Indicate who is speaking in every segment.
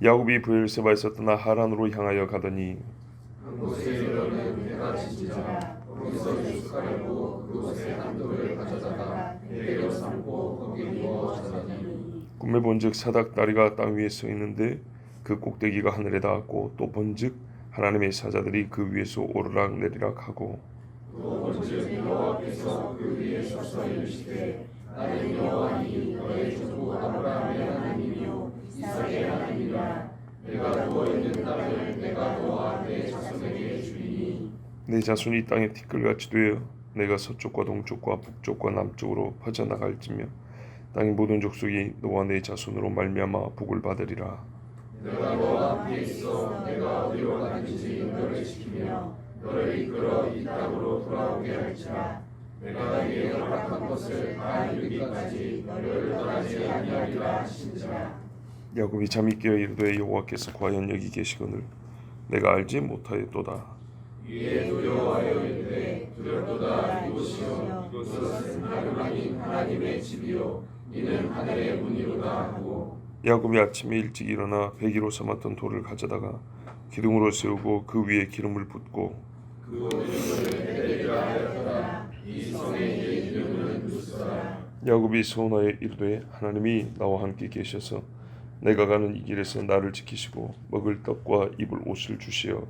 Speaker 1: 야곱이 브엘세바에서 떠나 하란으로 향하여 가더니
Speaker 2: 한 곳에 이르러는 해가 지자 거기서 유숙하려고 그곳에 한 돌을 가져다가 베개로 삼고 거기 누워 자더니
Speaker 1: 꿈에 본즉 사닥다리가 땅 위에 서 있는데 그 꼭대기가 하늘에 닿았고 또 본즉 하나님의 사자들이 그 위에서 오르락 내리락 하고
Speaker 2: 또 본즉 여호와께서 그 위에 서서 이르시되 나는 여호와니 너의 주 아브라함의 하나님이요 이삭의 하나님이라. 내가 누워 있는 땅을 내가 너와 내 자손에게 주리니
Speaker 1: 내 자손이 땅에 티끌같이 되어 내가 서쪽과 동쪽과 북쪽과 남쪽으로 퍼져나갈지며 땅의 모든 족속이 너와 내 자손으로 말미암아 복을 받으리라.
Speaker 2: 내가 너와 함께 있어 내가 어디로 가든지 너를 지키며 너를 이끌어 이 땅으로 돌아오게 할지라. 내가 네게 허락한 것을 다 이루기까지 너를 떠나지 아니하리라 하신지라.
Speaker 1: 야곱이 잠이 깨어 이르되 여호와께서 과연 여기 계시거늘 내가 알지 못하였도다.
Speaker 2: 이에 두려워하여 이르되 두렵도다. 이곳이요 이곳은 하늘 아닌 하나님의 집이요 이는 하늘의 문이로다 하고
Speaker 1: 야곱이 아침에 일찍 일어나 배기로 삼았던 돌을 가져다가 기둥으로 세우고 그 위에 기름을 붓고
Speaker 2: 그 이름을 베델이라 하였더라. 이 성의 이름은 루스라.
Speaker 1: 야곱이 서원하여 이르되 하나님이 나와 함께 계셔서 내가 가는 이 길에서 나를 지키시고 먹을 떡과 입을 옷을 주시어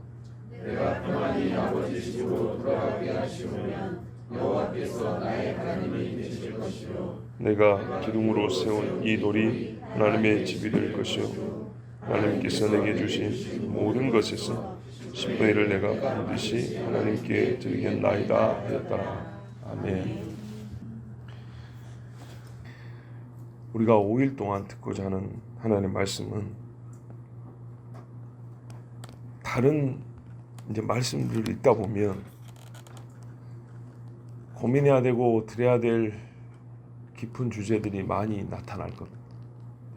Speaker 2: 내가 평안히 아버지 집으로 돌아가게 하시오면 여호와께서 나의 하나님이 되실 것이요
Speaker 1: 내가 기둥으로 세운 이 돌이 하나님의 집이 될 것이요 하나님께서 내게 주신 모든 것에서 10분의 1을 내가 반드시 하나님께 드리겠나이다 하였더라. 아멘. 우리가 5일 동안 듣고자 하는 하나님의 말씀은 다른 이제 말씀들을 읽다 보면 고민해야 되고 드려야 될 깊은 주제들이 많이 나타날 겁니다.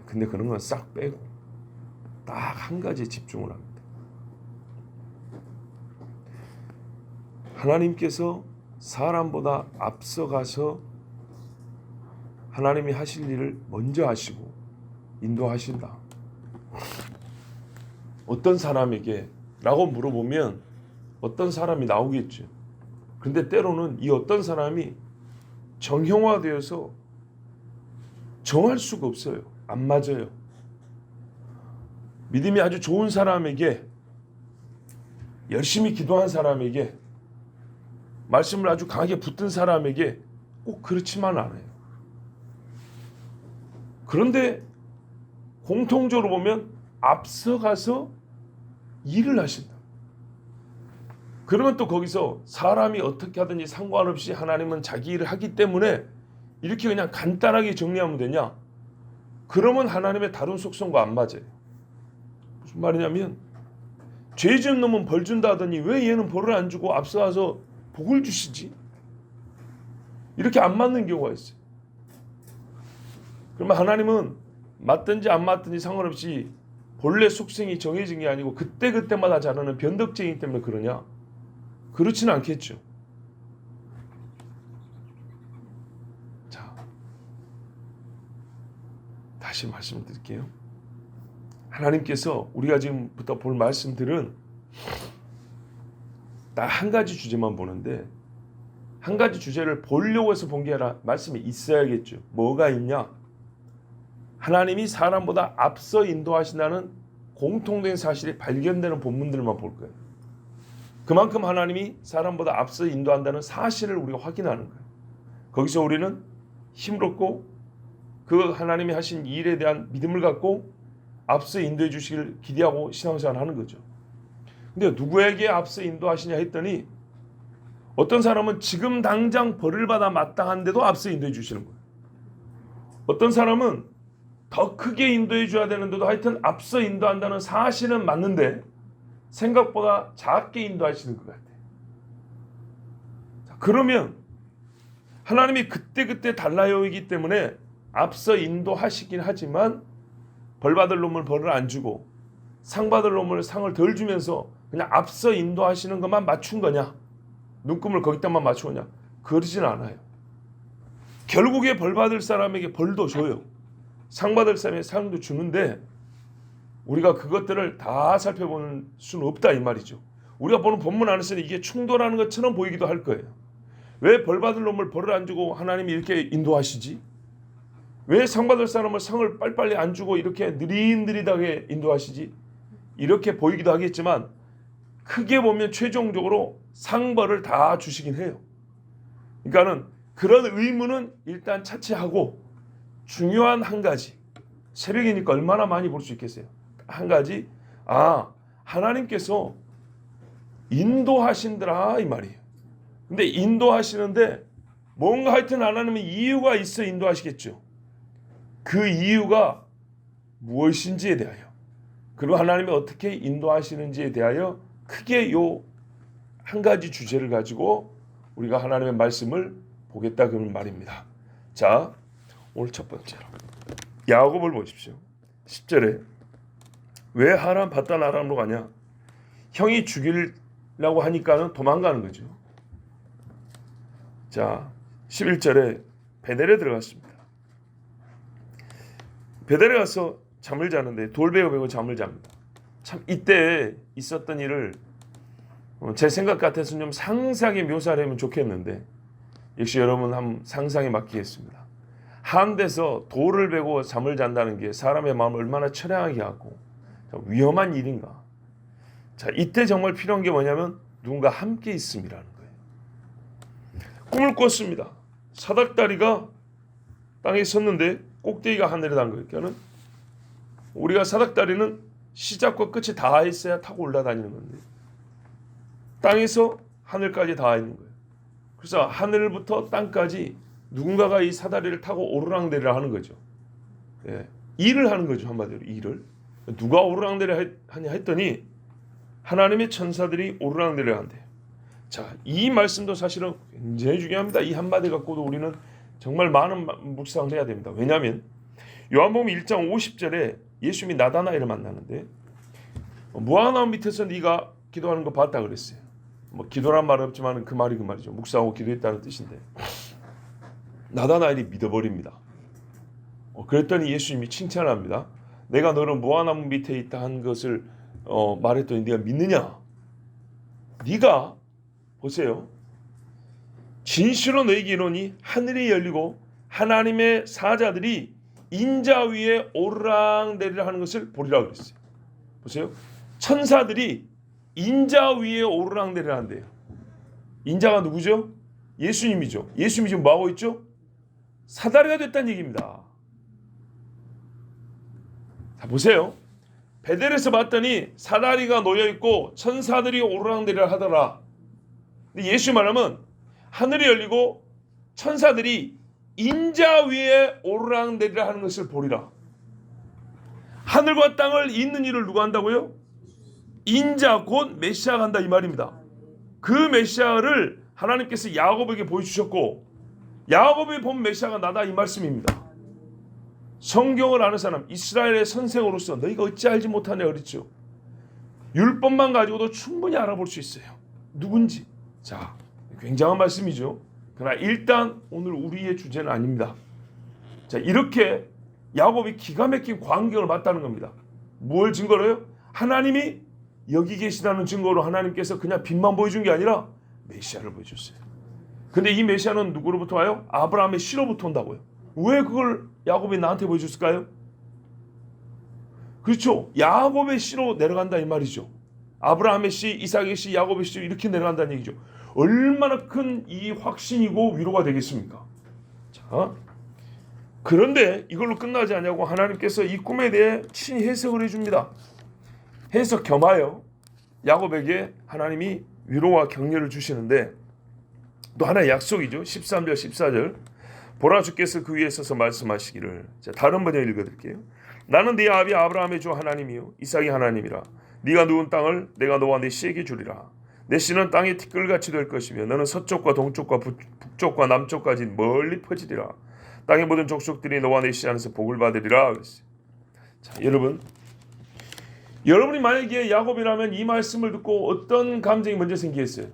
Speaker 1: 근데 그런 건 싹 빼고 딱 한 가지에 집중을 합니다. 하나님께서 사람보다 앞서가서 하나님이 하실 일을 먼저 하시고 인도하신다. 어떤 사람에게 라고 물어보면 어떤 사람이 나오겠죠. 그런데 때로는 이 어떤 사람이 정형화되어서 정할 수가 없어요. 안 맞아요. 믿음이 아주 좋은 사람에게, 열심히 기도한 사람에게, 말씀을 아주 강하게 붙든 사람에게 꼭 그렇지만 않아요. 그런데 공통적으로 보면 앞서가서 일을 하신다. 그러면 또 거기서 사람이 어떻게 하든지 상관없이 하나님은 자기 일을 하기 때문에 이렇게 그냥 간단하게 정리하면 되냐? 그러면 하나님의 다른 속성과 안 맞아요. 무슨 말이냐면 죄 지은 놈은 벌 준다 하더니 왜 얘는 벌을 안 주고 앞서가서 복을 주시지? 이렇게 안 맞는 경우가 있어요. 그러면 하나님은 맞든지 안 맞든지 상관없이 본래 속성이 정해진 게 아니고 그때그때마다 자라는 변덕쟁이기 때문에 그러냐? 그렇지는 않겠죠. 자, 다시 말씀드릴게요. 하나님께서 우리가 지금부터 볼 말씀들은 딱 한 가지 주제만 보는데 한 가지 주제를 보려고 해서 본 게 아니라 말씀이 있어야겠죠. 뭐가 있냐? 하나님이 사람보다 앞서 인도하신다는 공통된 사실이 발견되는 본문들만 볼 거예요. 그만큼 하나님이 사람보다 앞서 인도한다는 사실을 우리가 확인하는 거예요. 거기서 우리는 힘롭고 그 하나님이 하신 일에 대한 믿음을 갖고 앞서 인도해 주시기를 기대하고 신앙생활을 하는 거죠. 근데 누구에게 앞서 인도하시냐 했더니 어떤 사람은 지금 당장 벌을 받아 마땅한데도 앞서 인도해 주시는 거예요. 어떤 사람은 더 크게 인도해 줘야 되는데도 하여튼 앞서 인도한다는 사실은 맞는데 생각보다 작게 인도하시는 것 같아요. 자, 그러면 하나님이 그때그때 달라요이기 때문에 앞서 인도하시긴 하지만 벌 받을 놈을 벌을 안 주고 상 받을 놈을 상을 덜 주면서 그냥 앞서 인도하시는 것만 맞춘 거냐? 눈금을 거기다만 맞추냐? 그러진 않아요. 결국에 벌 받을 사람에게 벌도 줘요. 상 받을 사람에게 상도 주는데 우리가 그것들을 다 살펴보는 수는 없다 이 말이죠. 우리가 보는 본문 안에서는 이게 충돌하는 것처럼 보이기도 할 거예요. 왜 벌받을 놈을 벌을 안 주고 하나님이 이렇게 인도하시지? 왜 상받을 사람을 상을 빨리빨리 안 주고 이렇게 느릿느릿하게 인도하시지? 이렇게 보이기도 하겠지만 크게 보면 최종적으로 상벌을 다 주시긴 해요. 그러니까는 그런 의무는 일단 차치하고 중요한 한 가지, 새벽이니까 얼마나 많이 볼 수 있겠어요. 한 가지, 하나님께서 인도하신더라 이 말이에요. 근데 인도하시는데 뭔가 하여튼 하나님은 이유가 있어 인도하시겠죠. 그 이유가 무엇인지에 대하여, 그리고 하나님이 어떻게 인도하시는지에 대하여 크게 요 한 가지 주제를 가지고 우리가 하나님의 말씀을 보겠다 그런 말입니다. 자, 오늘 첫 번째로 야곱을 보십시오. 10절에 왜 하람 바단 아람으로 가냐? 형이 죽이려고 하니까는 도망가는 거죠. 자, 11절에 베델에 들어갔습니다. 베델에 가서 잠을 자는데 돌베어 베고 잠을 잡니다. 참 이때 있었던 일을 제 생각 같아서 좀 상세하게 묘사하면 좋겠는데 역시 여러분 한번 상상에 맡기겠습니다. 한데서 돌을 베고 잠을 잔다는 게 사람의 마음을 얼마나 처량하게 하고 위험한 일인가. 자, 이때 정말 필요한 게 뭐냐면 누군가 함께 있음이라는 거예요. 꿈을 꿨습니다. 사닥다리가 땅에 섰는데 꼭대기가 하늘에 닿은 거예요. 그러니까 우리가 사닥다리는 시작과 끝이 다 있어야 타고 올라다니는 건데 땅에서 하늘까지 닿아 있는 거예요. 그래서 하늘부터 땅까지 누군가가 이 사다리를 타고 오르락내리락 하는 거죠. 예, 일을 하는 거죠. 한마디로 일을. 누가 오르락내리락 하냐 했더니 하나님의 천사들이 오르락내리락 한대요. 자, 이 말씀도 사실은 굉장히 중요합니다. 이 한마디 갖고도 우리는 정말 많은 묵상을 해야 됩니다. 왜냐하면 요한복음 1장 50절에 예수님이 나다나엘을 만나는데 무화과나무 밑에서 네가 기도하는 거 봤다 그랬어요. 뭐 기도란 말은 없지만 그 말이 그 말이죠. 묵상하고 기도했다는 뜻인데 나다나엘이 믿어버립니다. 그랬더니 예수님이 칭찬합니다. 내가 너를 무화과나무 밑에 있다 한 것을 말했더니 네가 믿느냐? 네가 보세요. 진실로 너에게 이르노니 하늘이 열리고 하나님의 사자들이 인자 위에 오르락내리락 하는 것을 보리라 그랬어요. 보세요. 천사들이 인자 위에 오르락내리락 한대요. 인자가 누구죠? 예수님이죠. 예수님이 지금 뭐하고 있죠? 사다리가 됐다는 얘기입니다. 자, 보세요. 베델에서 봤더니 사다리가 놓여있고 천사들이 오르락내리락 하더라. 근데 예수 말하면 하늘이 열리고 천사들이 인자 위에 오르락내리락 하는 것을 보리라. 하늘과 땅을 잇는 일을 누가 한다고요? 인자 곧 메시아가 한다 이 말입니다. 그 메시아를 하나님께서 야곱에게 보여주셨고 야곱이 본 메시아가 나다 이 말씀입니다. 성경을 아는 사람, 이스라엘의 선생으로서 너희가 어찌 알지 못하냐 그랬죠. 율법만 가지고도 충분히 알아볼 수 있어요. 누군지. 자, 굉장한 말씀이죠. 그러나 일단 오늘 우리의 주제는 아닙니다. 자, 이렇게 야곱이 기가 막힌 광경을 봤다는 겁니다. 뭘 증거로요? 하나님이 여기 계시다는 증거로 하나님께서 그냥 빛만 보여준 게 아니라 메시아를 보여줬어요. 근데 이 메시아는 누구로부터 와요? 아브라함의 씨로부터 온다고요. 왜 그걸 야곱이 나한테 보여줬을까요? 그렇죠. 야곱의 씨로 내려간다 이 말이죠. 아브라함의 씨, 이삭의 씨, 야곱의 씨 이렇게 내려간다는 얘기죠. 얼마나 큰 이 확신이고 위로가 되겠습니까? 자, 그런데 이걸로 끝나지 않냐고 하나님께서 이 꿈에 대해 친히 해석을 해줍니다. 해석 겸하여 야곱에게 하나님이 위로와 격려를 주시는데 또 하나의 약속이죠. 13절 14절 보라 주께서 그 위에 서서 말씀하시기를. 자, 다른 번역 읽어드릴게요. 나는 네 아비 아브라함의 주 하나님이요 이삭의 하나님이라. 네가 누운 땅을 내가 너와 네 씨에게 주리라. 내 씨는 땅의 티끌같이 될 것이며 너는 서쪽과 동쪽과 북쪽과 남쪽까지 멀리 퍼지리라. 땅의 모든 족속들이 너와 내 씨 안에서 복을 받으리라 그랬어요. 자, 여러분이 만약에 야곱이라면 이 말씀을 듣고 어떤 감정이 먼저 생기겠어요?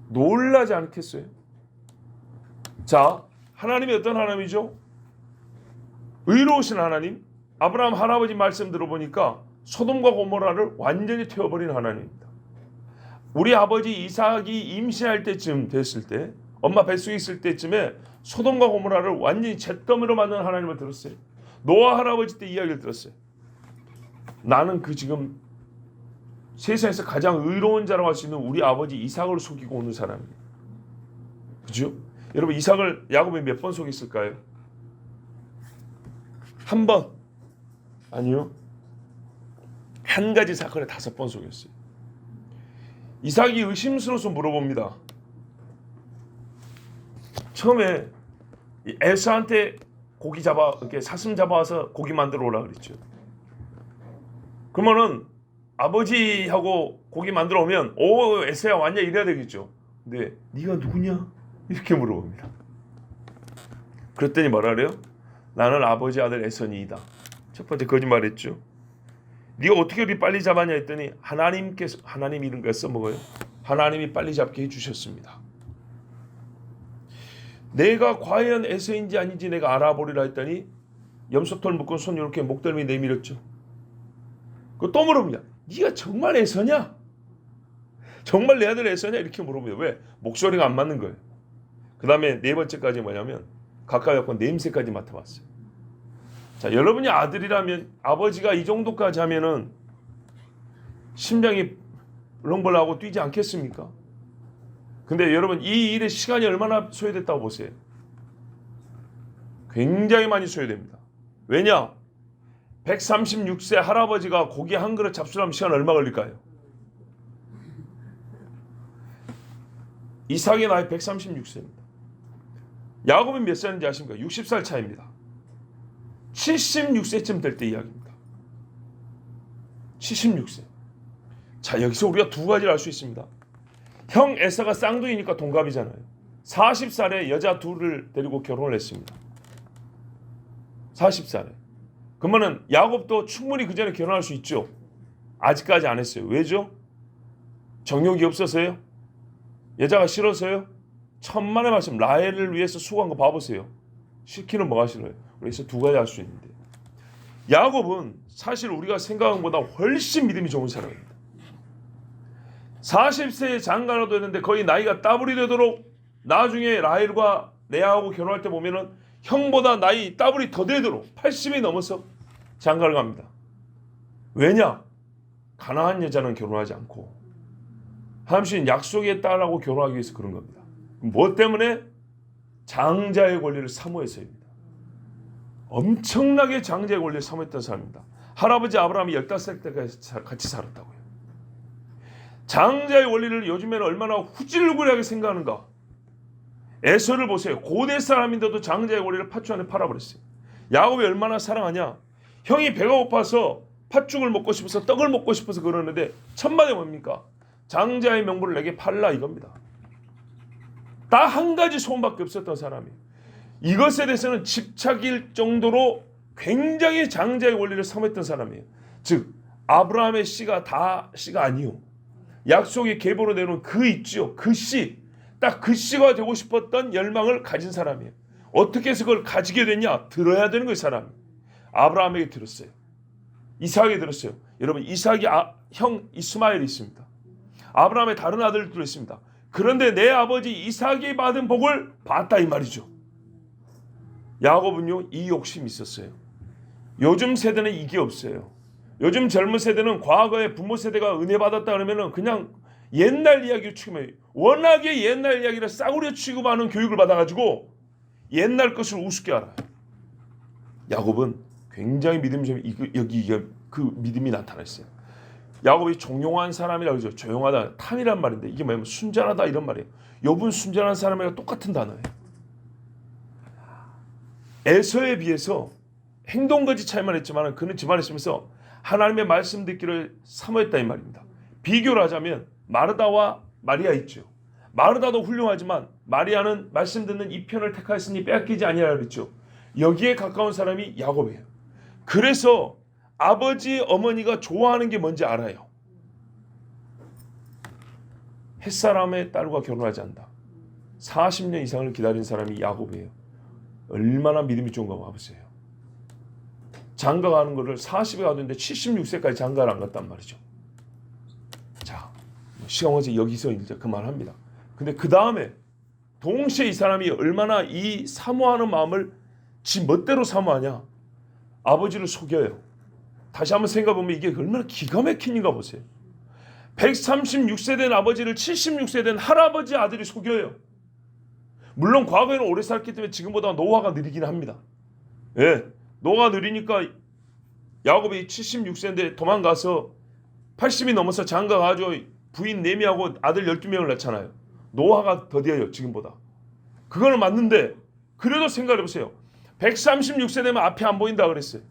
Speaker 1: 놀라지 않겠어요? 자, 하나님이 어떤 하나님이죠? 의로우신 하나님, 아브라함 할아버지 말씀 들어보니까 소돔과 고모라를 완전히 태워버린 하나님입니다. 우리 아버지 이삭이 임신할 때쯤 됐을 때, 엄마 뱃속에 있을 때쯤에 소돔과 고모라를 완전히 잿더미로 만든 하나님을 들었어요. 노아 할아버지 때 이야기를 들었어요. 나는 그 지금 세상에서 가장 의로운 자라고 할 수 있는 우리 아버지 이삭을 속이고 오는 사람이에요. 그죠? 여러분, 이삭을 야곱이 몇 번 속였을까요? 한 번? 아니요. 한 가지 사건에 5번 속였어요. 이삭이 의심스러워서 물어봅니다. 처음에 에서한테 고기 이렇게 사슴 잡아와서 고기 만들어 오라 그랬죠. 그러면은 아버지하고 고기 만들어 오면 오 에서야 왔냐 이래야 되겠죠. 근데 네가 누구냐 이렇게 물어봅니다. 그랬더니 뭐라 그래요? 나는 아버지 아들 에서니이다. 첫 번째 거짓말했죠. 네가 어떻게 우리 빨리 잡았냐 했더니 하나님 이름과 써먹어요. 하나님이 빨리 잡게 해주셨습니다. 내가 과연 에서인지 아닌지 내가 알아보리라 했더니 염소털 묶은 손 이렇게 목덜미 내밀었죠. 또 물어봅니다. 네가 정말 에서냐? 정말 내 아들 에서냐? 이렇게 물어봅니다. 왜? 목소리가 안 맞는 거예요. 그 다음에 4번째까지 뭐냐면 가까이 갖고 냄새까지 맡아봤어요. 자, 여러분이 아들이라면 아버지가 이 정도까지 하면은 심장이 렁벌하고 뛰지 않겠습니까? 근데 여러분 이 일에 시간이 얼마나 소요됐다고 보세요. 굉장히 많이 소요됩니다. 왜냐? 136세 할아버지가 고기 한 그릇 잡수려면 시간 얼마 걸릴까요? 이삭의 나이 136세입니다. 야곱은 몇 살인지 아십니까? 60살 차이입니다. 76세쯤 될 때 이야기입니다. 76세. 자, 여기서 우리가 두 가지를 알 수 있습니다. 형 에서가 쌍둥이니까 동갑이잖아요. 40살에 여자 둘을 데리고 결혼을 했습니다. 40살에. 그러면은 야곱도 충분히 그 전에 결혼할 수 있죠. 아직까지 안 했어요. 왜죠? 정욕이 없어서요? 여자가 싫어서요? 천만의 말씀, 라헬을 위해서 수고한 거 봐보세요. 싫기는 뭐가 싫어요? 그래서 두 가지 알 수 있는데, 야곱은 사실 우리가 생각한 것보다 훨씬 믿음이 좋은 사람입니다. 40세에 장가라도 했는데 거의 나이가 따블이 되도록, 나중에 라헬과 레아하고 결혼할 때 보면은 형보다 나이 따블이 더 되도록 80이 넘어서 장가를 갑니다. 왜냐? 가나안 여자는 결혼하지 않고 하나님 약속의 딸하고 결혼하기 위해서 그런 겁니다. 뭐 때문에? 장자의 권리를 사모해서입니다. 엄청나게 장자의 권리를 사모했던 사람입니다. 할아버지 아브라함이 15살 때까지 같이 살았다고요. 장자의 원리를 요즘에는 얼마나 후질구리하게 생각하는가. 에서를 보세요. 고대 사람인데도 장자의 원리를 팥죽 안에 팔아버렸어요. 야곱이 얼마나 사랑하냐. 형이 배가 고파서 팥죽을 먹고 싶어서, 떡을 먹고 싶어서 그러는데 천만에 뭡니까? 장자의 명분을 내게 팔라 이겁니다. 딱 한 가지 소원밖에 없었던 사람이에요. 이것에 대해서는 집착일 정도로 굉장히 장자의 원리를 사모했던 사람이에요. 즉 아브라함의 씨가 다 씨가 아니요, 약속의 계보로 내놓은 그 있죠. 그 씨, 딱 그 씨가 되고 싶었던 열망을 가진 사람이에요. 어떻게 해서 그걸 가지게 됐냐? 들어야 되는 거예요. 사람이 아브라함에게 들었어요. 이삭에게 들었어요. 여러분, 이삭이 형 이스마엘이 있습니다. 아브라함의 다른 아들들도 있습니다. 그런데 내 아버지 이삭이 받은 복을 봤다 이 말이죠. 야곱은요, 이 욕심이 있었어요. 요즘 세대는 이게 없어요. 요즘 젊은 세대는 과거에 부모 세대가 은혜 받았다 그러면은 그냥 옛날 이야기를 취급해요. 워낙에 옛날 이야기를 싸구려 취급하는 교육을 받아가지고 옛날 것을 우습게 알아요. 야곱은 굉장히 믿음이 좀 여기 그 믿음이 나타났어요. 야곱이 종용한 사람이라고 그러죠. 조용하다, 탐이란 말인데 이게 뭐냐면 순전하다 이런 말이에요. 욥은 순전한 사람이랑 똑같은 단어예요. 에서에 비해서 행동거지 차이만 했지만 그는 집안에 있으면서 하나님의 말씀 듣기를 사모했다 이 말입니다. 비교를 하자면 마르다와 마리아 있죠. 마르다도 훌륭하지만 마리아는 말씀 듣는 이 편을 택하였으니 빼앗기지 아니하라 그랬죠. 여기에 가까운 사람이 야곱이에요. 그래서 아버지 어머니가 좋아하는 게 뭔지 알아요. 햇사람의 딸과 결혼하지 않는다. 40년 이상을 기다린 사람이 야곱이에요. 얼마나 믿음이 좋은가 봐보세요. 장가가는 거를 40에 가는데 76세까지 장가를 안 갔단 말이죠. 자, 시간 관계상 여기서 이제 그만합니다. 근데 그 다음에 동시에 이 사람이 얼마나 이 사모하는 마음을 지 멋대로 사모하냐. 아버지를 속여요. 다시 한번 생각해보면 이게 얼마나 기가 막힌 일인가 보세요. 136세 된 아버지를 76세 된 할아버지 아들이 속여요. 물론 과거에는 오래 살기 때문에 지금보다 노화가 느리긴 합니다. 예, 노화가 느리니까 야곱이 76세인데 도망가서 80이 넘어서 장가가지고 부인 4명하고 아들 12명을 낳잖아요. 노화가 더뎌요 지금보다. 그거는 맞는데 그래도 생각해보세요. 136세 되면 앞이 안 보인다 그랬어요.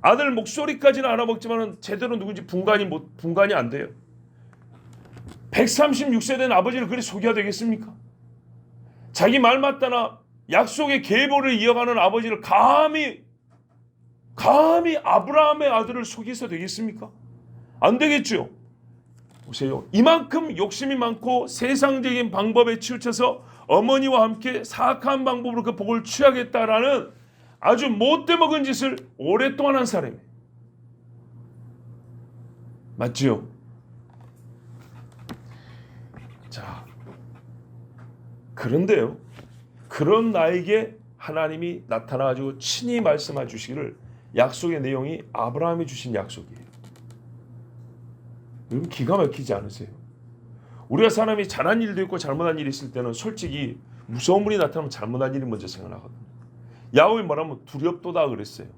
Speaker 1: 아들 목소리까지는 알아먹지만 제대로 누군지 분간이 안 돼요. 136세 된 아버지를 그리 속여야 되겠습니까? 자기 말 맞다나 약속의 계보를 이어가는 아버지를 감히 아브라함의 아들을 속여서 되겠습니까? 안 되겠죠. 보세요. 이만큼 욕심이 많고 세상적인 방법에 치우쳐서 어머니와 함께 사악한 방법으로 그 복을 취하겠다라는 아주 못돼 먹은 짓을 오랫동안 한 사람이에요. 맞지요? 자, 그런데요. 그런 나에게 하나님이 나타나가지고 친히 말씀해 주시기를 약속의 내용이 아브라함이 주신 약속이에요. 여러분 기가 막히지 않으세요? 우리가 사람이 잘한 일도 있고 잘못한 일이 있을 때는 솔직히 무서운 분이 나타나면 잘못한 일이 먼저 생각나거든요. 야곱이 말하면 두렵도다 그랬어요.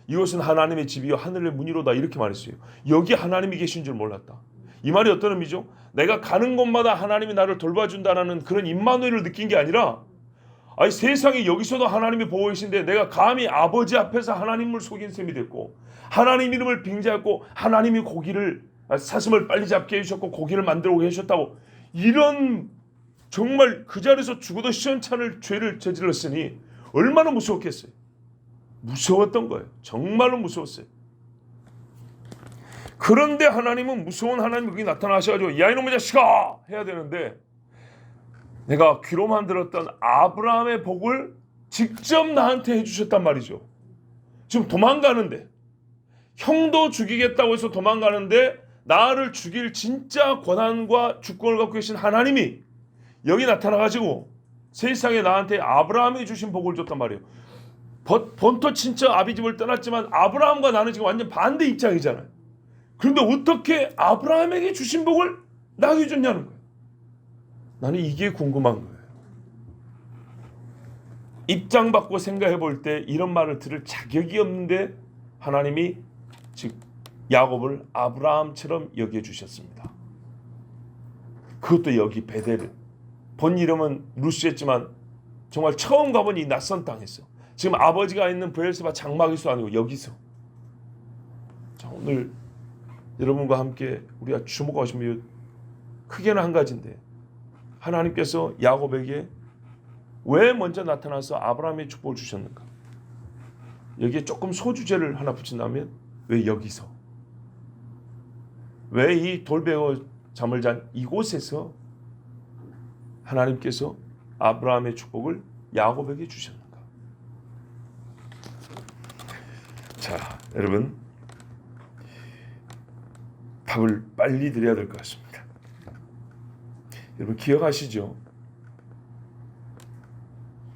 Speaker 1: 이곳은 하나님의 집이요 하늘의 문이로다 이렇게 말했어요. 여기 하나님이 계신 줄 몰랐다. 이 말이 어떤 의미죠? 내가 가는 곳마다 하나님이 나를 돌봐준다는 그런 임마누엘을 느낀 게 아니라 아니 세상에 여기서도 하나님이 보고 계신데 내가 감히 아버지 앞에서 하나님을 속인 셈이 됐고 하나님 이름을 빙자했고 하나님이 사슴을 빨리 잡게 해주셨고 고기를 만들어 오게 해주셨다고 이런 정말 그 자리에서 죽어도 시원찮을 죄를 저질렀으니 얼마나 무서웠겠어요. 무서웠던 거예요. 정말로 무서웠어요. 그런데 하나님은 무서운 하나님이 거기 나타나셔가지고 야 이놈의 자식아 해야 되는데 내가 귀로만 들었던 아브라함의 복을 직접 나한테 해주셨단 말이죠. 지금 도망가는데 형도 죽이겠다고 해서 도망가는데 나를 죽일 진짜 권한과 주권을 갖고 계신 하나님이 여기 나타나가지고 세상에 나한테 아브라함이 주신 복을 줬단 말이에요. 본토 친척 아비집을 떠났지만 아브라함과 나는 지금 완전 반대 입장이잖아요. 그런데 어떻게 아브라함에게 주신 복을 나에게 줬냐는 거예요. 나는 이게 궁금한 거예요. 입장 바꾸고 생각해 볼 때 이런 말을 들을 자격이 없는데 하나님이 즉 야곱을 아브라함처럼 여겨주셨습니다. 그것도 여기 베델을 본 이름은 루스였지만 정말 처음 가본 이 낯선 땅에서 지금 아버지가 있는 브엘세바 장막에서 아니고 여기서 자, 오늘 여러분과 함께 우리가 주목하고 싶은 크게는 한 가지인데 하나님께서 야곱에게 왜 먼저 나타나서 아브라함의 축복을 주셨는가? 여기에 조금 소주제를 하나 붙인다면 왜 여기서? 왜 이 돌베어 잠을 잔 이곳에서 하나님께서 아브라함의 축복을 야곱에게 주셨는가? 자, 여러분 답을 빨리 드려야 될 것 같습니다. 여러분 기억하시죠?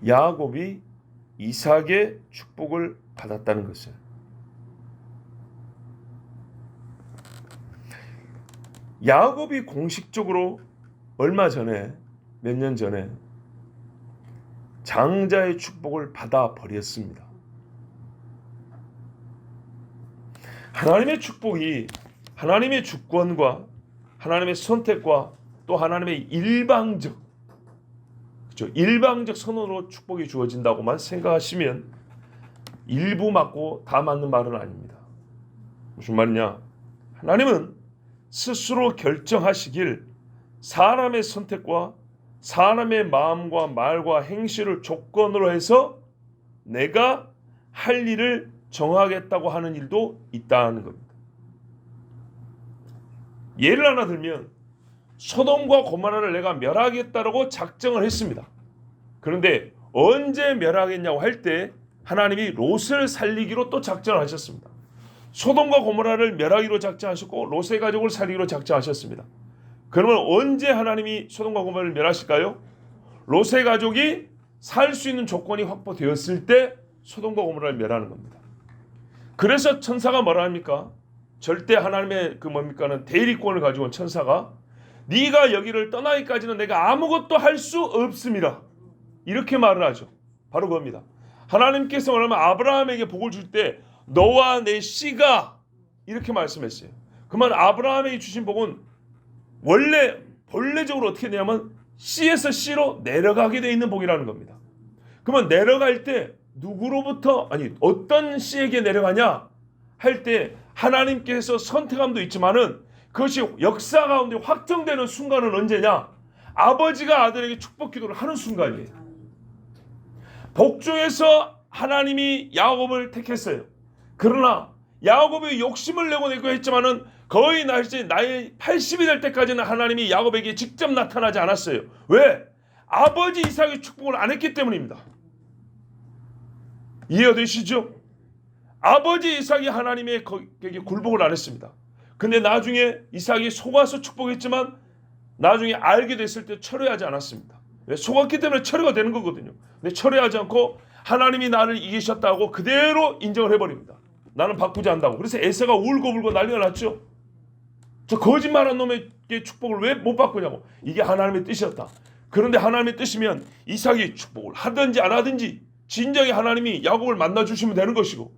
Speaker 1: 야곱이 이삭의 축복을 받았다는 것을 야곱이 공식적으로 얼마 전에 몇 년 전에 장자의 축복을 받아 버렸습니다. 하나님의 축복이 하나님의 주권과 하나님의 선택과 또 하나님의 일방적 선언으로 축복이 주어진다고만 생각하시면 일부 맞고 다 맞는 말은 아닙니다. 무슨 말이냐? 하나님은 스스로 결정하시길 사람의 선택과 사람의 마음과 말과 행실을 조건으로 해서 내가 할 일을 정하겠다고 하는 일도 있다는 겁니다. 예를 하나 들면 소돔과 고모라를 내가 멸하겠다라고 작정을 했습니다. 그런데 언제 멸하겠냐고 할 때 하나님이 롯을 살리기로 또 작정을 하셨습니다. 소돔과 고모라를 멸하기로 작정하셨고 롯의 가족을 살리기로 작정하셨습니다. 그러면 언제 하나님이 소돔과 고모라를 멸하실까요? 롯의 가족이 살 수 있는 조건이 확보되었을 때 소돔과 고모라를 멸하는 겁니다. 그래서 천사가 뭐라 합니까? 절대 하나님의 뭡니까는 대리권을 가지고 온 천사가 네가 여기를 떠나기까지는 내가 아무것도 할 수 없습니다. 이렇게 말을 하죠. 바로 그겁니다. 하나님께서 뭐냐면 아브라함에게 복을 줄 때 너와 내 씨가 이렇게 말씀했어요. 그러면 아브라함에게 주신 복은 본래적으로 어떻게 되냐면 씨에서 씨로 내려가게 되어 있는 복이라는 겁니다. 그러면 내려갈 때 어떤 씨에게 내려가냐 할 때 하나님께서 선택함도 있지만은 그것이 역사 가운데 확정되는 순간은 언제냐? 아버지가 아들에게 축복 기도를 하는 순간이에요. 복중에서 하나님이 야곱을 택했어요. 그러나 야곱이 욕심을 내고 했지만은 거의 나이 80이 될 때까지는 하나님이 야곱에게 직접 나타나지 않았어요. 왜? 아버지 이삭의 축복을 안 했기 때문입니다. 이해되시죠? 아버지 이삭이 하나님에게 굴복을 안 했습니다. 근데 나중에 이삭이 속아서 축복했지만 나중에 알게 됐을 때 철회하지 않았습니다. 왜? 속았기 때문에 철회가 되는 거거든요. 근데 철회하지 않고 하나님이 나를 이기셨다고 그대로 인정을 해버립니다. 나는 바꾸지 않는다고. 그래서 에서가 울고불고 난리가 났죠. 저 거짓말한 놈에게 축복을 왜 못 바꾸냐고. 이게 하나님의 뜻이었다. 그런데 하나님의 뜻이면 이삭이 축복을 하든지 안 하든지 진정히 하나님이 야곱을 만나주시면 되는 것이고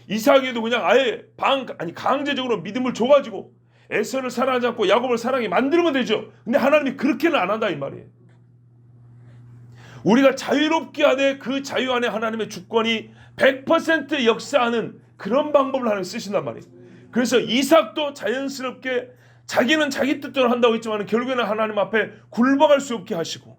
Speaker 1: 이삭에도 그냥 아예 강제적으로 믿음을 줘가지고 에서를 사랑하지 않고 야곱을 사랑하게 만들면 되죠. 근데 하나님이 그렇게는 안 한다 이 말이에요. 우리가 자유롭게 하되 그 자유 안에 하나님의 주권이 100% 역사하는 그런 방법을 하나님 쓰신단 말이에요. 그래서 이삭도 자연스럽게 자기는 자기 뜻대로 한다고 했지만 결국에는 하나님 앞에 굴복할 수 없게 하시고,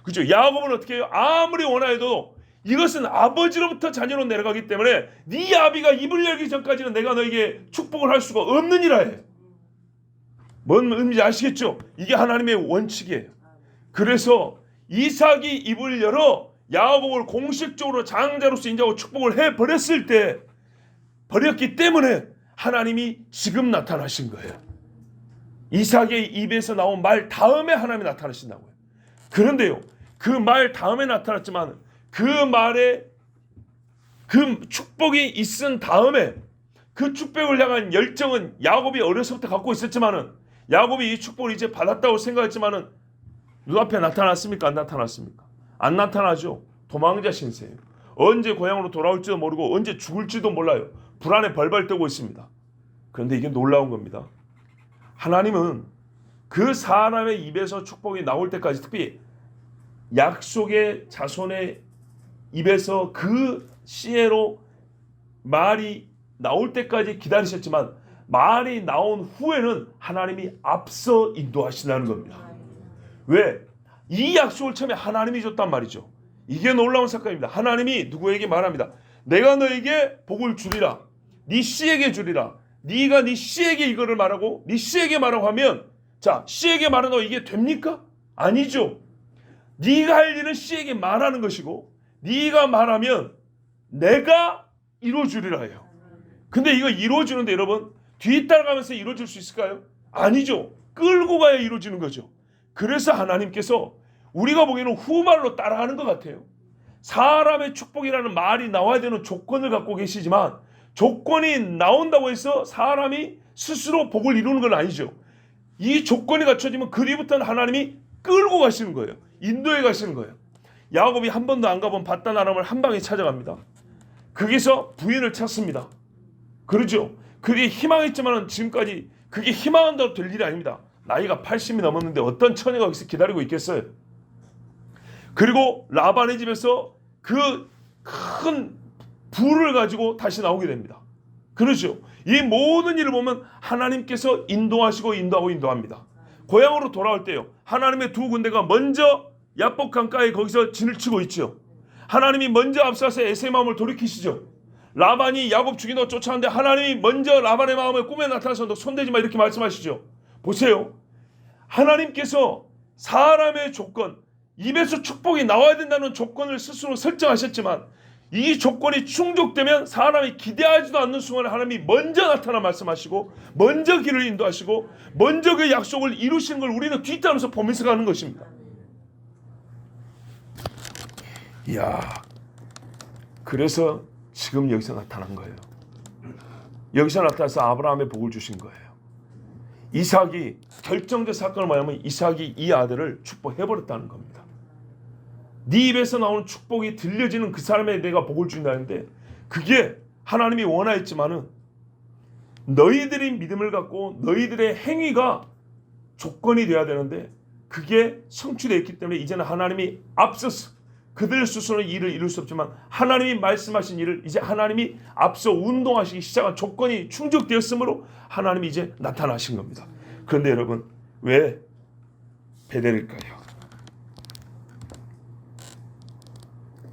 Speaker 1: 그렇죠? 야곱은 어떻게 해요? 아무리 원하여도 이것은 아버지로부터 자녀로 내려가기 때문에 네 아비가 입을 열기 전까지는 내가 너에게 축복을 할 수가 없느니라 해. 뭔 의미인지 아시겠죠? 이게 하나님의 원칙이에요. 그래서 이삭이 입을 열어 야곱을 공식적으로 장자로서 인정하고 축복을 해버렸을 때, 버렸기 때문에 하나님이 지금 나타나신 거예요. 이삭의 입에서 나온 말 다음에 하나님이 나타나신다고요. 그런데요, 그 말 다음에 나타났지만 그 말에 그 축복이 있은 다음에 그 축복을 향한 열정은 야곱이 어려서부터 갖고 있었지만은, 야곱이 이 축복을 이제 받았다고 생각했지만은 눈앞에 나타났습니까? 안 나타났습니까? 안 나타나죠. 도망자 신세예요. 언제 고향으로 돌아올지도 모르고 언제 죽을지도 몰라요. 불안에 벌벌 떠고 있습니다. 그런데 이게 놀라운 겁니다. 하나님은 그 사람의 입에서 축복이 나올 때까지, 특히 약속의 자손의 입에서 그 씨로 말이 나올 때까지 기다리셨지만 말이 나온 후에는 하나님이 앞서 인도하신다는 겁니다. 왜? 이 약속을 처음에 하나님이 줬단 말이죠. 이게 놀라운 사건입니다. 하나님이 누구에게 말합니다. 내가 너에게 복을 주리라. 네 씨에게 주리라. 네가 네 씨에게 이거를 말하고 네 씨에게 말하고 하면, 자, 씨에게 말한다고 이게 됩니까? 아니죠. 네가 할 일은 씨에게 말하는 것이고 네가 말하면 내가 이루어주리라 해요. 근데 이거 이루어주는데 여러분, 뒤따라가면서 이루어질 수 있을까요? 아니죠. 끌고 가야 이루어지는 거죠. 그래서 하나님께서 우리가 보기에는 후말로 따라가는 것 같아요. 사람의 축복이라는 말이 나와야 되는 조건을 갖고 계시지만 조건이 나온다고 해서 사람이 스스로 복을 이루는 건 아니죠. 이 조건이 갖춰지면 그 뒤부터는 하나님이 끌고 가시는 거예요. 인도해 가시는 거예요. 야곱이 한 번도 안 가본 밧단 아람을 한 방에 찾아갑니다. 거기서 부인을 찾습니다. 그러죠. 그게 희망했지만 지금까지 그게 희망한다고 될 일이 아닙니다. 나이가 80이 넘었는데 어떤 처녀가 여기서 기다리고 있겠어요. 그리고 라반의 집에서 그 큰 부를 가지고 다시 나오게 됩니다. 그렇죠. 이 모든 일을 보면 하나님께서 인도하시고 인도합니다. 고향으로 돌아올 때요, 하나님의 두 군대가 먼저 야복 강가에 거기서 진을 치고 있죠. 하나님이 먼저 앞서서 에세의 마음을 돌이키시죠. 라반이 야곱 죽인다고 쫓아왔는데 하나님이 먼저 라반의 마음을 꿈에 나타나서 너 손대지 마 이렇게 말씀하시죠. 보세요. 하나님께서 사람의 조건, 입에서 축복이 나와야 된다는 조건을 스스로 설정하셨지만 이 조건이 충족되면 사람이 기대하지도 않는 순간에 하나님이 먼저 나타나 말씀하시고 먼저 길을 인도하시고 먼저 그 약속을 이루시는 걸 우리는 뒤따라서 보면서 가는 것입니다. 이야, 그래서 지금 여기서 나타난 거예요. 여기서 나타나서 아브라함의 복을 주신 거예요. 이삭이 결정적 사건을 말하면 이삭이 이 아들을 축복해버렸다는 겁니다. 네 입에서 나오는 축복이 들려지는 그 사람에 내가 복을 준다는데 그게 하나님이 원하였지만은 너희들이 믿음을 갖고 너희들의 행위가 조건이 돼야 되는데 그게 성취되어 있기 때문에 이제는 하나님이 앞서서 그들 스스로는 일을 이룰 수 없지만 하나님이 말씀하신 일을 이제 하나님이 앞서 운동하시기 시작한 조건이 충족되었으므로 하나님이 이제 나타나신 겁니다. 그런데 여러분 왜 베델일까요?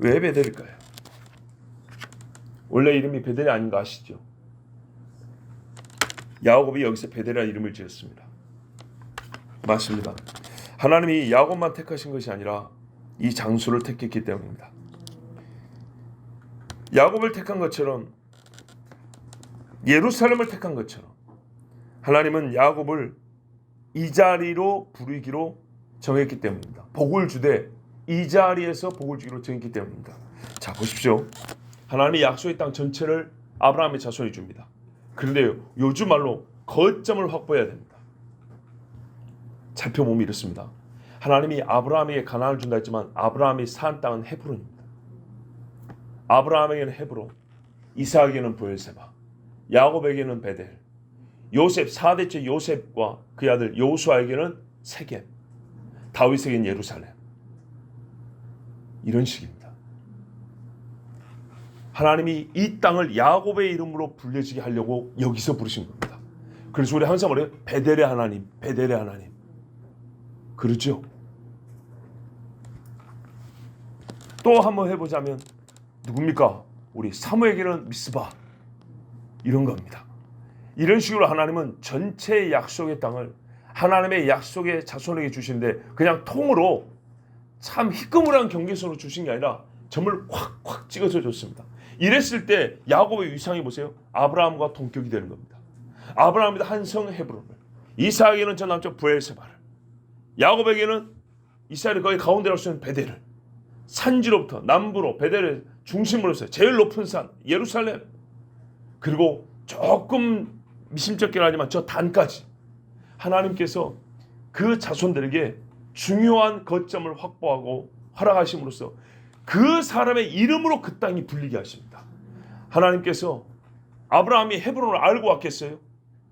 Speaker 1: 왜 베델일까요? 원래 이름이 베델이 아닌 거 아시죠? 야곱이 여기서 베델이라는 이름을 지었습니다. 맞습니다. 하나님이 야곱만 택하신 것이 아니라 이 장소를 택했기 때문입니다. 야곱을 택한 것처럼 예루살렘을 택한 것처럼 하나님은 야곱을 이 자리로 부르기로 정했기 때문입니다. 복을 주되 이 자리에서 복을 주기로 정했기 때문입니다. 자, 보십시오. 하나님이 약속의 땅 전체를 아브라함의 자손이 줍니다. 그런데 요즘 말로 거점을 확보해야 됩니다. 살펴보면 이렇습니다. 하나님이 아브라함에게 가나안을 준다 했지만 아브라함이 산 땅은 헤브론입니다. 아브라함에게는 헤브론, 이삭에게는 브엘세바, 야곱에게는 베델, 요셉 4대째 요셉과 그의 아들 여호수아에게는 세겜, 다윗에게는 예루살렘. 이런 식입니다. 하나님이 이 땅을 야곱의 이름으로 불려지게 하려고 여기서 부르신 겁니다. 그래서 우리 항상 말해요. 베델의 하나님, 베델의 하나님. 그렇죠? 또 한번 해보자면 누굽니까? 우리 사무에게는 미스바. 이런 겁니다. 이런 식으로 하나님은 전체 약속의 땅을 하나님의 약속의 자손에게 주시는데 그냥 통으로 참 희끄무한 경계선으로 주신 게 아니라 점을 콱콱 찍어서 줬습니다. 이랬을 때 야곱의 위상이 보세요. 아브라함과 동격이 되는 겁니다. 아브라함이 한 성 헤브론을, 이삭에게는 저 남쪽 브엘세바를, 야곱에게는 이스라엘 거의 가운데로 쓰는 베델을, 산지로부터 남부로 베델의 중심으로서 제일 높은 산 예루살렘, 그리고 조금 미심쩍긴 하지만 저 단까지 하나님께서 그 자손들에게 중요한 거점을 확보하고 허락하심으로써 그 사람의 이름으로 그 땅이 불리게 하십니다. 하나님께서 아브라함이 헤브론을 알고 왔겠어요?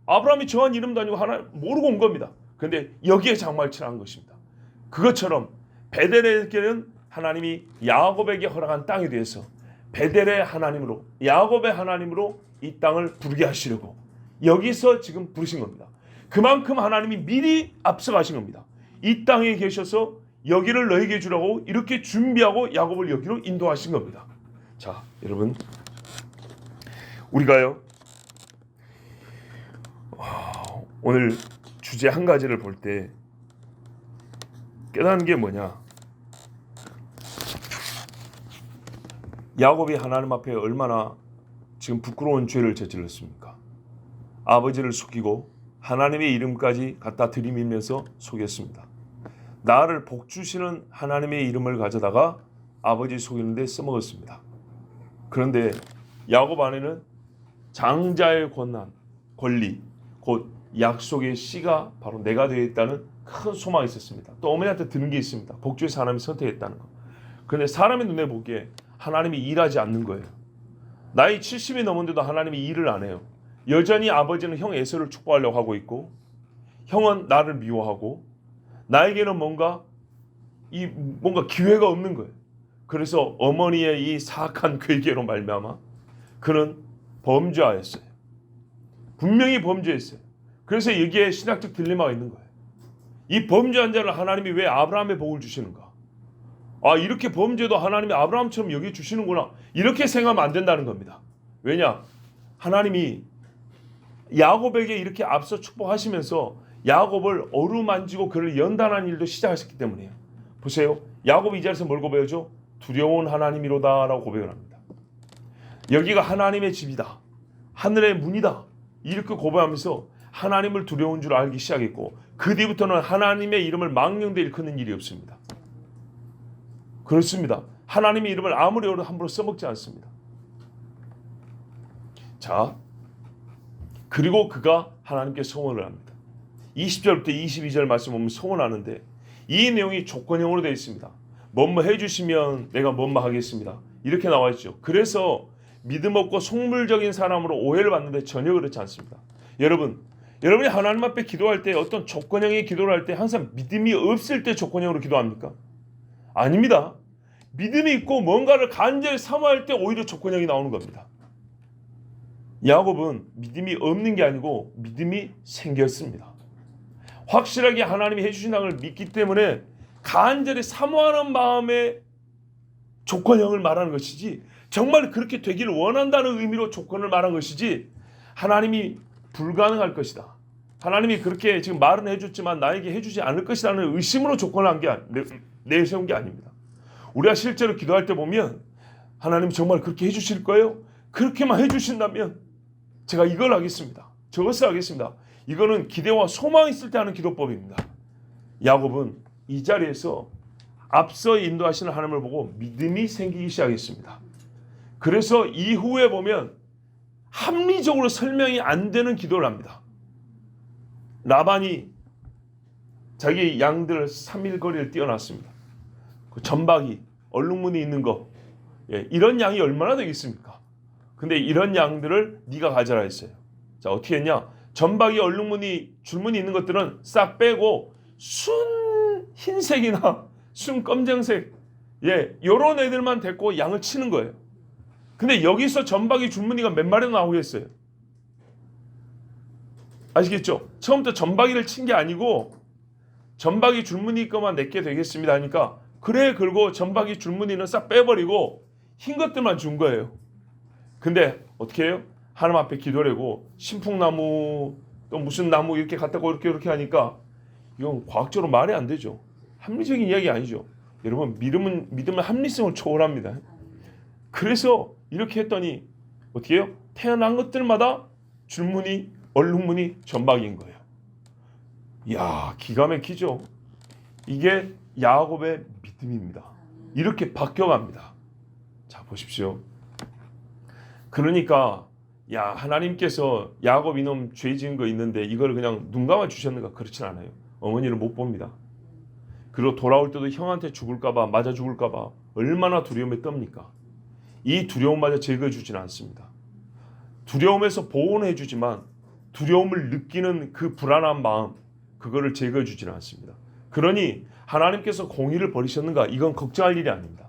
Speaker 1: 아브라함이 정한 이름도 아니고 하나님 모르고 온 겁니다. 그런데 여기에 장말치를 것입니다. 그것처럼 베델에게는 하나님이 야곱에게 허락한 땅에 대해서 베델의 하나님으로, 야곱의 하나님으로 이 땅을 부르게 하시려고 여기서 지금 부르신 겁니다. 그만큼 하나님이 미리 앞서가신 겁니다. 이 땅에 계셔서 여기를 너에게 주라고 이렇게 준비하고 야곱을 여기로 인도하신 겁니다. 자, 여러분, 우리가요 오늘 주제 한 가지를 볼 때 깨닫는 게 뭐냐? 야곱이 하나님 앞에 얼마나 지금 부끄러운 죄를 저질렀습니까? 아버지를 속이고 하나님의 이름까지 갖다 들이밀면서 속였습니다. 나를 복주시는 하나님의 이름을 가져다가 아버지 속이는데 써먹었습니다. 그런데 야곱 안에는 장자의 권한, 권리, 곧 약속의 씨가 바로 내가 되어 있다는 큰 소망이 있었습니다. 또 어머니한테 드는 게 있습니다. 복주에서 하나님이 선택했다는 것. 그런데 사람의 눈에 보기에 하나님이 일하지 않는 거예요. 나이 70이 넘었는데도 하나님이 일을 안 해요. 여전히 아버지는 형 에서를 축복하려고 하고 있고 형은 나를 미워하고 나에게는 뭔가 기회가 없는 거예요. 그래서 어머니의 이 사악한 괴계로 말미암아 그는 범죄하였어요. 분명히 범죄했어요. 그래서 여기에 신학적 딜레마가 있는 거예요. 이 범죄한 자를 하나님이 왜 아브라함의 복을 주시는가? 아, 이렇게 범죄도 하나님이 아브라함처럼 여기 주시는구나. 이렇게 생각하면 안 된다는 겁니다. 왜냐? 하나님이 야곱에게 이렇게 앞서 축복하시면서 야곱을 어루만지고 그를 연단하는 일도 시작하셨기 때문이에요. 보세요. 야곱이 이 자리에서 뭘 고백하죠? 두려운 하나님이로다 라고 고백을 합니다. 여기가 하나님의 집이다, 하늘의 문이다, 이렇게 고백하면서 하나님을 두려운 줄 알기 시작했고, 그 뒤부터는 하나님의 이름을 망령되이 일컫는 일이 없습니다. 그렇습니다. 하나님의 이름을 아무리 함부로 써먹지 않습니다. 자, 그리고 그가 하나님께 소원을 합니다. 20절부터 22절 말씀 보면 소원하는데 이 내용이 조건형으로 되어 있습니다. 뭐뭐 해주시면 내가 뭐뭐 하겠습니다, 이렇게 나와 있죠. 그래서 믿음 없고 속물적인 사람으로 오해를 받는데 전혀 그렇지 않습니다. 여러분이 하나님 앞에 기도할 때, 어떤 조건형의 기도를 할 때 항상 믿음이 없을 때 조건형으로 기도합니까? 아닙니다. 믿음이 있고 뭔가를 간절히 사모할 때 오히려 조건형이 나오는 겁니다. 야곱은 믿음이 없는 게 아니고 믿음이 생겼습니다. 확실하게 하나님이 해주신 걸 믿기 때문에 간절히 사모하는 마음에 조건형을 말하는 것이지, 정말 그렇게 되기를 원한다는 의미로 조건을 말한 것이지, 하나님이 불가능할 것이다, 하나님이 그렇게 지금 말은 해줬지만 나에게 해주지 않을 것이라는 의심으로 조건을 내세운 게 아닙니다. 우리가 실제로 기도할 때 보면 하나님 정말 그렇게 해주실 거예요? 그렇게만 해주신다면 제가 이걸 하겠습니다, 저것을 하겠습니다. 이거는 기대와 소망이 있을 때 하는 기도법입니다. 야곱은 이 자리에서 앞서 인도하시는 하나님을 보고 믿음이 생기기 시작했습니다. 그래서 이후에 보면 합리적으로 설명이 안 되는 기도를 합니다. 라반이 자기 양들 3일 거리를 띄워놨습니다. 그 전박이 얼룩무늬 있는 거, 이런 양이 얼마나 되겠습니까? 근데 이런 양들을 네가 가져라 했어요. 자, 어떻게 했냐? 전박이 얼룩무늬 줄무늬 있는 것들은 싹 빼고 순 흰색이나 순 검정색, 요런 애들만 데리고 양을 치는 거예요. 근데 여기서 전박이 줄무늬가 몇 마리나 나오겠어요? 아시겠죠? 처음부터 전박이를 친 게 아니고 전박이 줄무늬 것만 내게 되겠습니다 하니까, 그래 그러고 전박이 줄무늬는 싹 빼버리고 흰 것들만 준 거예요. 근데 어떻게 해요? 하나님 앞에 기도를 하고 신풍나무 또 무슨 나무 이렇게 갖다고 이렇게 하니까 이건 과학적으로 말이 안 되죠. 합리적인 이야기 아니죠. 여러분, 믿음은 합리성을 초월합니다. 그래서 이렇게 했더니 어떻게 해요? 태어난 것들마다 줄무늬, 얼룩무늬, 전박인 거예요. 이야, 기가 막히죠. 이게 야곱의 믿음입니다. 이렇게 바뀌어갑니다. 자, 보십시오. 그러니까 하나님께서 야곱 이놈 죄 지은 거 있는데 이걸 그냥 눈 감아 주셨는가? 그렇진 않아요. 어머니를 못 봅니다. 그리고 돌아올 때도 형한테 죽을까봐, 맞아 죽을까봐 얼마나 두려움에 떱니까? 이 두려움마저 제거해 주지는 않습니다. 두려움에서 보호는 해주지만 두려움을 느끼는 그 불안한 마음, 그거를 제거해 주지는 않습니다. 그러니 하나님께서 공의를 버리셨는가? 이건 걱정할 일이 아닙니다.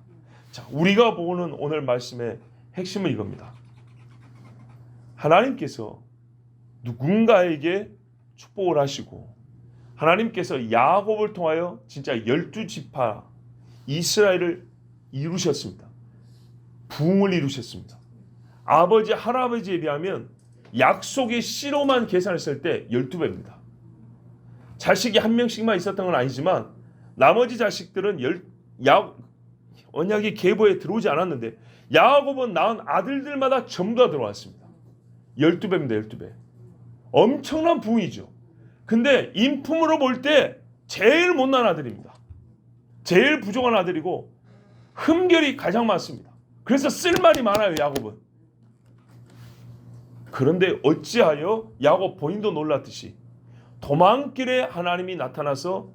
Speaker 1: 자, 우리가 보는 오늘 말씀의 핵심은 이겁니다. 하나님께서 누군가에게 축복을 하시고, 하나님께서 야곱을 통하여 진짜 12지파 이스라엘을 이루셨습니다. 부흥을 이루셨습니다. 아버지, 할아버지에 비하면 약속의 씨로만 계산했을 때 12배입니다. 자식이 한 명씩만 있었던 건 아니지만 나머지 자식들은 언약의 계보에 들어오지 않았는데 야곱은 낳은 아들들마다 전부 다 들어왔습니다. 12배입니다. 12배. 엄청난 부흥이죠. 근데 인품으로 볼 때 제일 못난 아들입니다. 제일 부족한 아들이고 흠결이 가장 많습니다. 그래서 쓸 말이 많아요, 야곱은. 그런데 어찌하여 야곱 본인도 놀랐듯이 도망길에 하나님이 나타나서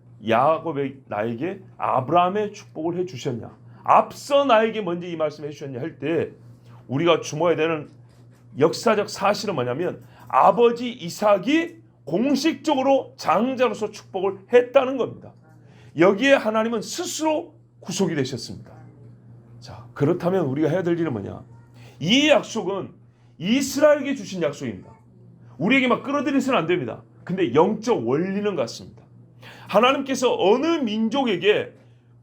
Speaker 1: 나에게 아브라함의 축복을 해주셨냐, 앞서 나에게 먼저 이 말씀을 해주셨냐 할 때 우리가 주목해야 되는 역사적 사실은 뭐냐면, 아버지 이삭이 공식적으로 장자로서 축복을 했다는 겁니다. 여기에 하나님은 스스로 구속이 되셨습니다. 자, 그렇다면 우리가 해야 될 일은 뭐냐? 이 약속은 이스라엘에게 주신 약속입니다. 우리에게 막 끌어들이서는 안 됩니다. 근데 영적 원리는 같습니다. 하나님께서 어느 민족에게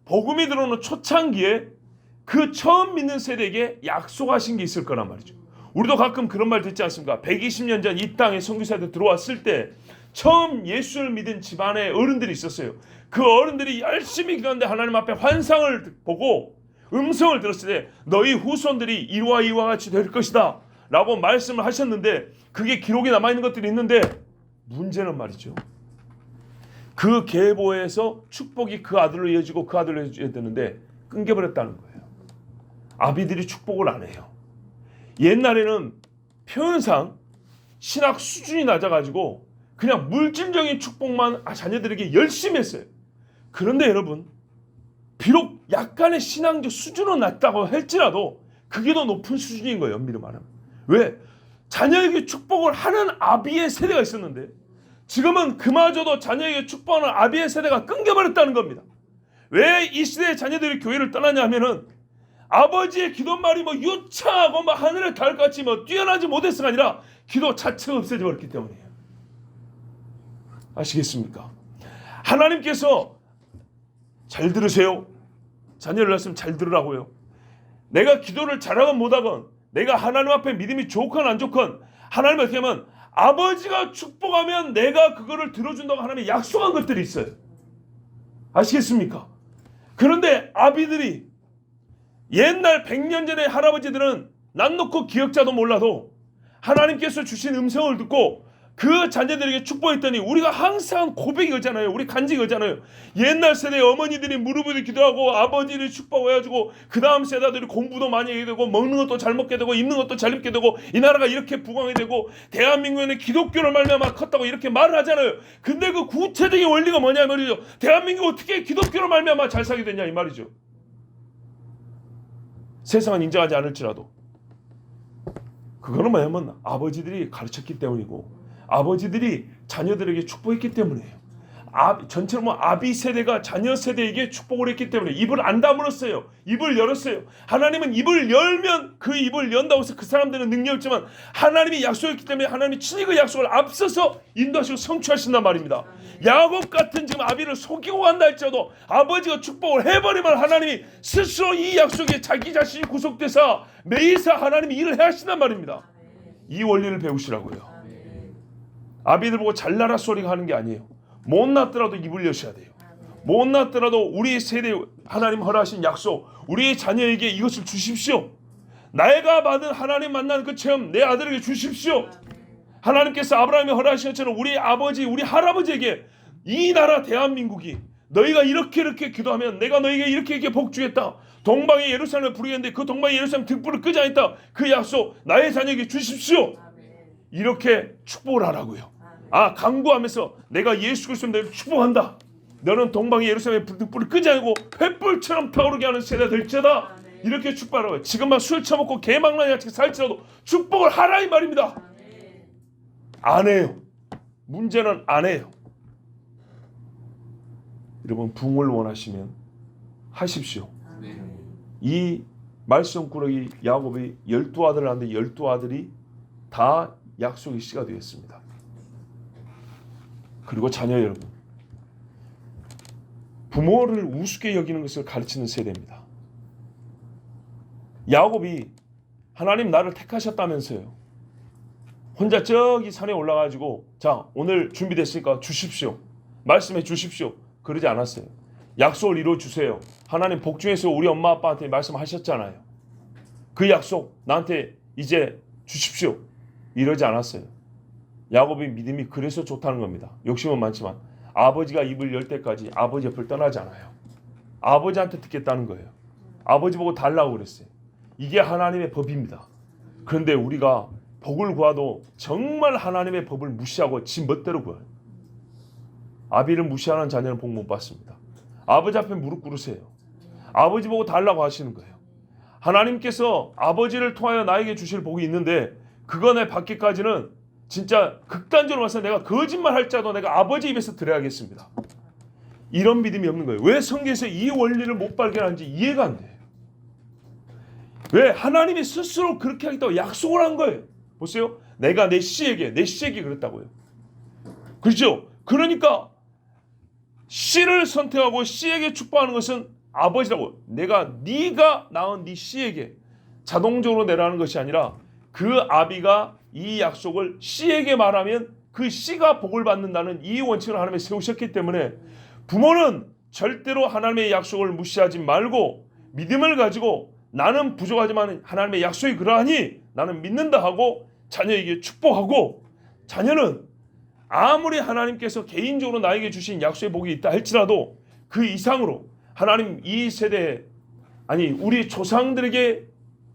Speaker 1: 복음이 들어오는 초창기에 그 처음 믿는 세대에게 약속하신 게 있을 거란 말이죠. 우리도 가끔 그런 말 듣지 않습니까? 120년 전 이 땅에 선교사들 들어왔을 때 처음 예수를 믿은 집안의 어른들이 있었어요. 그 어른들이 열심히 기도하는데 하나님 앞에 환상을 보고 음성을 들었을 때 너희 후손들이 이와 이와 같이 될 것이다 라고 말씀을 하셨는데, 그게 기록에 남아있는 것들이 있는데, 문제는 말이죠, 그 계보에서 축복이 그 아들로 이어지고 그 아들로 이어져야 되는데 끊겨버렸다는 거예요. 아비들이 축복을 안 해요. 옛날에는 표현상 신학 수준이 낮아가지고 그냥 물질적인 축복만 자녀들에게 열심히 했어요. 그런데 여러분, 비록 약간의 신앙적 수준은 낮다고 할지라도 그게 더 높은 수준인 거예요. 엄밀히 말하면. 왜? 자녀에게 축복을 하는 아비의 세대가 있었는데 지금은 그마저도 자녀에게 축복하는 아비의 세대가 끊겨버렸다는 겁니다. 왜 이 시대의 자녀들이 교회를 떠나냐 하면은 아버지의 기도말이 뭐 유창하고 뭐 하늘에 달같이 뭐 뛰어나지 못해서가 아니라 기도 자체가 없어져 버렸기 때문이에요. 아시겠습니까? 하나님께서, 잘 들으세요. 자녀를 낳았으면 잘 들으라고요. 내가 기도를 잘하건 못하건, 내가 하나님 앞에 믿음이 좋건 안 좋건, 하나님 어떻게 하면 아버지가 축복하면 내가 그거를 들어준다고 하나님이 약속한 것들이 있어요. 아시겠습니까? 그런데 아비들이, 옛날 100년 전의 할아버지들은 난 놓고 기억자도 몰라도 하나님께서 주신 음성을 듣고 그 자녀들에게 축복했더니 우리가 항상 고백이 오잖아요. 우리 간직이 오잖아요. 옛날 세대의 어머니들이 무릎을 기도하고 아버지를 축복해가지고 그 다음 세대들이 공부도 많이 하게 되고 먹는 것도 잘 먹게 되고 입는 것도 잘 입게 되고 이 나라가 이렇게 부강이 되고 대한민국에는 기독교를 말미암아 컸다고 이렇게 말을 하잖아요. 근데 그 구체적인 원리가 뭐냐 말이죠. 대한민국 어떻게 기독교를 말미암아 잘 살게 됐냐 이 말이죠. 세상은 인정하지 않을지라도 그거는 뭐냐면 아버지들이 가르쳤기 때문이고 아버지들이 자녀들에게 축복했기 때문이에요. 전체로 뭐 아비 세대가 자녀 세대에게 축복을 했기 때문에 입을 안 다물었어요. 입을 열었어요. 하나님은 입을 열면 그 입을 연다고 해서 그 사람들은 능력이 없지만 하나님이 약속했기 때문에 하나님이 친히 그 약속을 앞서서 인도하시고 성취하신단 말입니다. 야곱 같은 지금 아비를 속이고 간다 할지라도 아버지가 축복을 해버리면 하나님이 스스로 이 약속에 자기 자신이 구속돼서 매일사 하나님이 일을 해 하신단 말입니다. 이 원리를 배우시라고요. 아비들 보고 잘나라 소리가 하는 게 아니에요. 못 낳더라도 입을 여셔야 돼요. 못 낳더라도 우리 세대 하나님 허락하신 약속, 우리 자녀에게 이것을 주십시오. 내가 받은 하나님 만나는 그 체험 내 아들에게 주십시오. 하나님께서 아브라함이 허락하신 것처럼 우리 아버지, 우리 할아버지에게 이 나라 대한민국이 너희가 이렇게 기도하면 내가 너희에게 이렇게 복 주겠다. 동방의 예루살렘을 부르겠는데 그 동방의 예루살렘 등불을 끄지 않겠다. 그 약속 나의 자녀에게 주십시오. 이렇게 축복을 하라고요. 강구하면서 내가 예수 그리스도를 너희를 축복한다. 너는 동방의 예루살렘의 등불을 끄지 않고 횃불처럼 타오르게 하는 세대가 될지어다. 이렇게 축복하라고요. 지금만 술 처먹고 개망나니 같이 살지라도 축복을 하라 이 말입니다. 안 해요. 문제는 안 해요. 여러분 부흥을 원하시면 하십시오. 이 말씀꾸러기 야곱이 12아들을 낳는데 12아들이 다 약속의 씨가 되었습니다. 그리고 자녀 여러분, 부모를 우습게 여기는 것을 가르치는 세대입니다. 야곱이 하나님 나를 택하셨다면서요. 혼자 저기 산에 올라가지고 자 오늘 준비됐으니까 주십시오. 말씀해 주십시오. 그러지 않았어요. 약속을 이루어주세요. 하나님 복중에서 우리 엄마 아빠한테 말씀하셨잖아요. 그 약속 나한테 이제 주십시오. 이러지 않았어요. 야곱의 믿음이 그래서 좋다는 겁니다. 욕심은 많지만 아버지가 입을 열 때까지 아버지 옆을 떠나지 않아요. 아버지한테 듣겠다는 거예요. 아버지 보고 달라고 그랬어요. 이게 하나님의 법입니다. 그런데 우리가 복을 구하도 정말 하나님의 법을 무시하고 지 멋대로 구해요. 아비를 무시하는 자녀는 복 못 받습니다. 아버지 앞에 무릎 꿇으세요. 아버지 보고 달라고 하시는 거예요. 하나님께서 아버지를 통하여 나에게 주실 복이 있는데 그거 내 받기까지는 진짜 극단적으로 와서 내가 거짓말 할지라도 내가 아버지 입에서 들어야겠습니다. 이런 믿음이 없는 거예요. 왜 성경에서 이 원리를 못 발견하는지 이해가 안 돼요. 왜? 하나님이 스스로 그렇게 하겠다고 약속을 한 거예요. 보세요. 내가 내 씨에게 그랬다고요. 그렇죠? 그러니까 씨를 선택하고 씨에게 축복하는 것은 아버지라고. 네가 낳은 네 씨에게 자동적으로 내라는 것이 아니라 그 아비가 이 약속을 씨에게 말하면 그 씨가 복을 받는다는 이 원칙을 하나님이 세우셨기 때문에 부모는 절대로 하나님의 약속을 무시하지 말고 믿음을 가지고 나는 부족하지만 하나님의 약속이 그러하니 나는 믿는다 하고 자녀에게 축복하고, 자녀는 아무리 하나님께서 개인적으로 나에게 주신 약속의 복이 있다 할지라도 그 이상으로 하나님 이 세대에, 아니 우리 조상들에게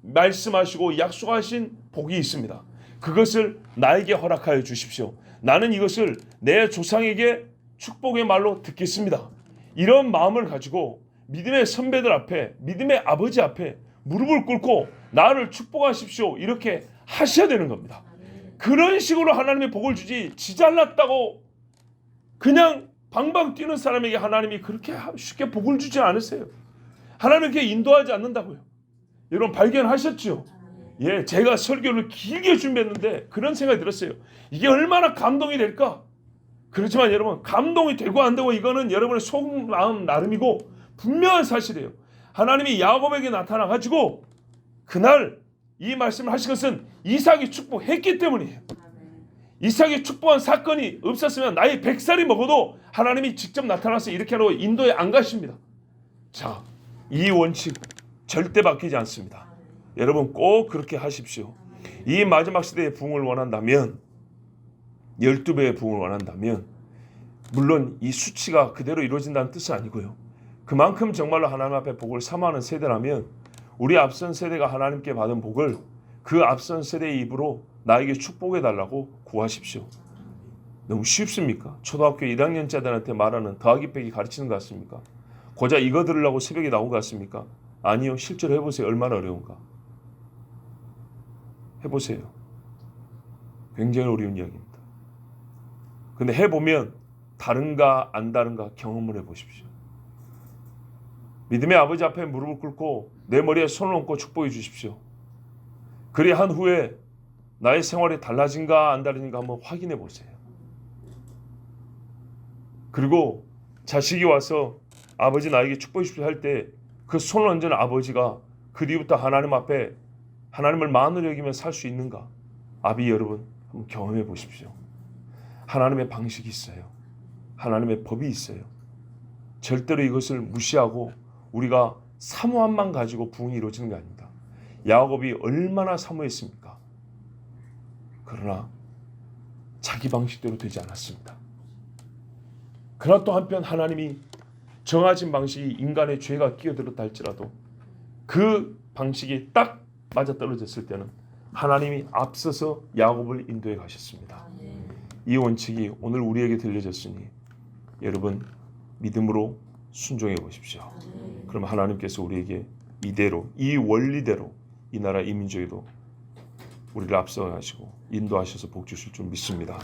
Speaker 1: 말씀하시고 약속하신 복이 있습니다. 그것을 나에게 허락하여 주십시오. 나는 이것을 내 조상에게 축복의 말로 듣겠습니다. 이런 마음을 가지고 믿음의 선배들 앞에, 믿음의 아버지 앞에 무릎을 꿇고 나를 축복하십시오 이렇게 하셔야 되는 겁니다. 그런 식으로 하나님의 복을 주지, 지 잘났다고 그냥 방방 뛰는 사람에게 하나님이 그렇게 쉽게 복을 주지 않으세요. 하나님은 그렇게 인도하지 않는다고요. 여러분 발견하셨죠? 예, 제가 설교를 길게 준비했는데 그런 생각이 들었어요. 이게 얼마나 감동이 될까? 그렇지만 여러분, 감동이 되고 안 되고 이거는 여러분의 속마음 나름이고 분명한 사실이에요. 하나님이 야곱에게 나타나가지고 그날 이 말씀을 하신 것은 이삭이 축복했기 때문이에요. 이삭이 축복한 사건이 없었으면 나이 100살이 먹어도 하나님이 직접 나타나서 이렇게 하라고 인도에 안 가십니다. 자, 이 원칙 절대 바뀌지 않습니다. 여러분 꼭 그렇게 하십시오. 이 마지막 시대의 부흥을 원한다면, 12배의 부흥을 원한다면, 물론 이 수치가 그대로 이루어진다는 뜻은 아니고요. 그만큼 정말로 하나님 앞에 복을 사모하는 세대라면 우리 앞선 세대가 하나님께 받은 복을 그 앞선 세대의 입으로 나에게 축복해달라고 구하십시오. 너무 쉽습니까? 초등학교 1학년짜들한테 말하는 더하기 빼기 가르치는 것 같습니까? 고작 이거 들으려고 새벽에 나온 것 같습니까? 아니요. 실제로 해보세요. 얼마나 어려운가. 해보세요. 굉장히 어려운 이야기입니다. 근데 해보면 다른가 안 다른가 경험을 해보십시오. 믿음의 아버지 앞에 무릎을 꿇고 내 머리에 손을 얹고 축복해 주십시오. 그리야 한 후에 나의 생활이 달라진가 안 달라진가 한번 확인해 보세요. 그리고 자식이 와서 아버지 나에게 축복해 주십시오 할 때 그 손을 얹은 아버지가 그 뒤부터 하나님 앞에 하나님을 만으로 여기며 살 수 있는가? 아비 여러분 한번 경험해 보십시오. 하나님의 방식이 있어요. 하나님의 법이 있어요. 절대로 이것을 무시하고 우리가 사모함만 가지고 부흥이 이루어지는 게 아닙니다. 야곱이 얼마나 사모했습니까? 그러나 자기 방식대로 되지 않았습니다. 그러나 또 한편 하나님이 정하신 방식이 인간의 죄가 끼어들었다 할지라도 그 방식이 딱 맞아떨어졌을 때는 하나님이 앞서서 야곱을 인도해 가셨습니다. 이 원칙이 오늘 우리에게 들려졌으니 여러분 믿음으로 순종해 보십시오. 그럼 하나님께서 우리에게 이대로, 이 원리대로 이 나라 이 민족에도 우리를 앞서가시고 인도하셔서 복 주실 줄 믿습니다.